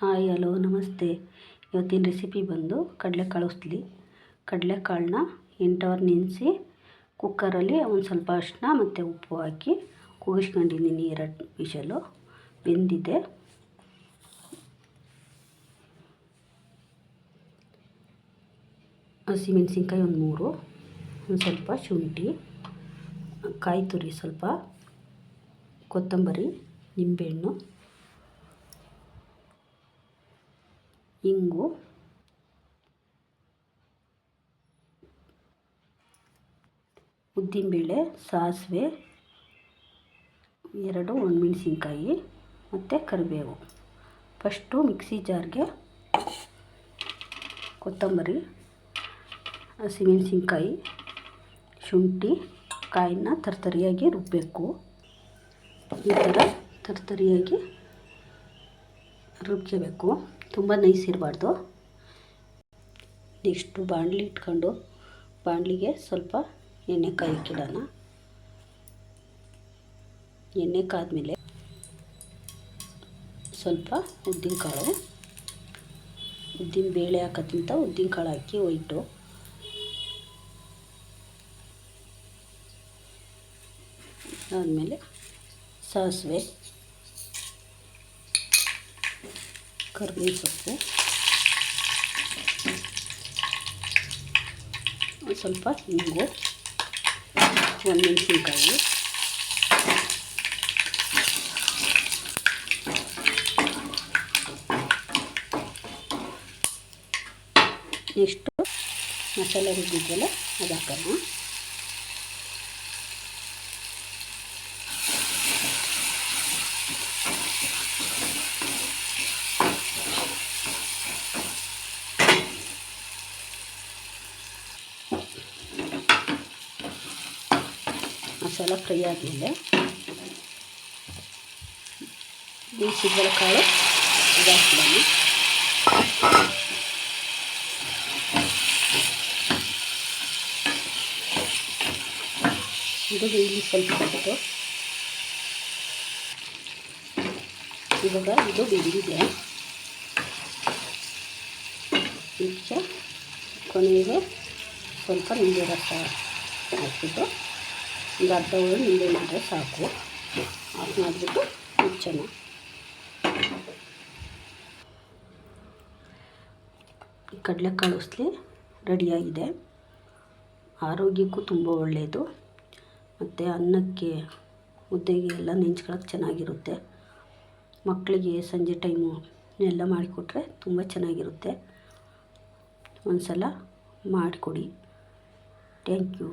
Hi hello ನಮಸ್ತೆ. ಇವತ್ತಿನ recipe ಬಂದು ಕಡಲೆಕಾಳು ಉಸ್ಲಿ. ಕಡಲೆಕಾಳನ್ನ 8 ಅವರ್ ನೆನೆಸಿ ಕುಕ್ಕರಲ್ಲಿ ಒಂದು ಸ್ವಲ್ಪ ಅರಿಶಿನ ಮತ್ತು ಉಪ್ಪು ಹಾಕಿ ಕೂಗಿಸ್ಕೊಂಡಿದ್ದೀನಿ. 2 ವಿಷಲು ಬೆಂದಿದೆ. ಹಸಿಮೆಣಸಿನ್ಕಾಯಿ ಒಂದು 3, ಒಂದು ಸ್ವಲ್ಪ ಶುಂಠಿ, ಕಾಯಿ ತುರಿ ಸ್ವಲ್ಪ, ಕೊತ್ತಂಬರಿ, ನಿಂಬೆಹಣ್ಣು, ಇಂಗು, ಉದ್ದಿನಬೇಳೆ, ಸಾಸಿವೆ, 2 ಒಣಮೆಣಸಿನ್ಕಾಯಿ ಮತ್ತು ಕರಿಬೇವು. ಫಸ್ಟು ಮಿಕ್ಸಿ ಜಾರ್ಗೆ ಕೊತ್ತಂಬರಿ, ಹಸಿಮೆಣಸಿನ್ಕಾಯಿ, ಶುಂಠಿ, ಕಾಯಿನ ತರ್ತರಿಯಾಗಿ ರುಬ್ಬಬೇಕು. ಈ ಥರ ತರ್ತರಿಯಾಗಿ ರುಬ್ಕೋಬೇಕು, ತುಂಬ ನೈಸ್ ಇರಬಾರ್ದು. ನೆಕ್ಸ್ಟು ಬಾಣಲಿ ಇಟ್ಕೊಂಡು ಬಾಣಲಿಗೆ ಸ್ವಲ್ಪ ಎಣ್ಣೆ ಕಾಯಕ್ಕಿಡೋಣ. ಎಣ್ಣೆ ಕಾದ್ಮೇಲೆ ಸ್ವಲ್ಪ ಉದ್ದಿನಕಾಳು, ಬೇಳೆ ಹಾಕೋಕ್ಕಿಂತ ಉದ್ದಿನಕಾಳು ಹಾಕಿ ಒಯ್ಟು. ಆದಮೇಲೆ ಸಾಸಿವೆ, ಕರಿಬೇವು ಸೊಪ್ಪು, ಸ್ವಲ್ಪ ಇಂಗು, ಒಣಮೆಣಸಿನ್ಕಾಯಿ, ನೆಕ್ಸ್ಟು ಮಸಾಲೆ ರುಬ್ಬಿದ್ವಲ್ಲ ಅದು ಹಾಕೋಣ. ಮಸಾಲ ಫ್ರೈ ಆದಮೇಲೆ ಬೇಯಿಸಿದ ಕಾಳು ಅದು ಹಾಕ್ಬಿಡೋಣ. ಇದು ಬೇಯಲಿ ಸ್ವಲ್ಪ ಹೊತ್ತು. ಇವಾಗ ಇದು ಬೆಂದಿದೆ. ಈಗ ಕೊನೆಗೆ ಸ್ವಲ್ಪ ನಿಂಬೆ ರಸ ಹಾಕ್ಬಿಟ್ಟು ಒಂದು ಅರ್ಧ ಹೋಳು ನಿಂಬೆ ಮಾಡಿದ್ರೆ ಸಾಕು. ಆಫ್ ಮಾಡಿಬಿಟ್ಟು ಮುಚ್ಚೋಣ. ಕಡಲೆಕಾಳು ಉಸ್ಲಿ ರೆಡಿಯಾಗಿದೆ. ಆರೋಗ್ಯಕ್ಕೂ ತುಂಬ ಒಳ್ಳೆಯದು, ಮತ್ತು ಅನ್ನಕ್ಕೆ ಮುದ್ದೆಗೆ ಎಲ್ಲ ನೆಂಚ್ಕೊಳ್ಳೋಕೆ ಚೆನ್ನಾಗಿರುತ್ತೆ. ಮಕ್ಕಳಿಗೆ ಸಂಜೆ ಟೈಮು ಎಲ್ಲ ಮಾಡಿಕೊಟ್ರೆ ತುಂಬ ಚೆನ್ನಾಗಿರುತ್ತೆ. ಒಂದು ಸಲ ಮಾಡಿಕೊಡಿ. Thank you.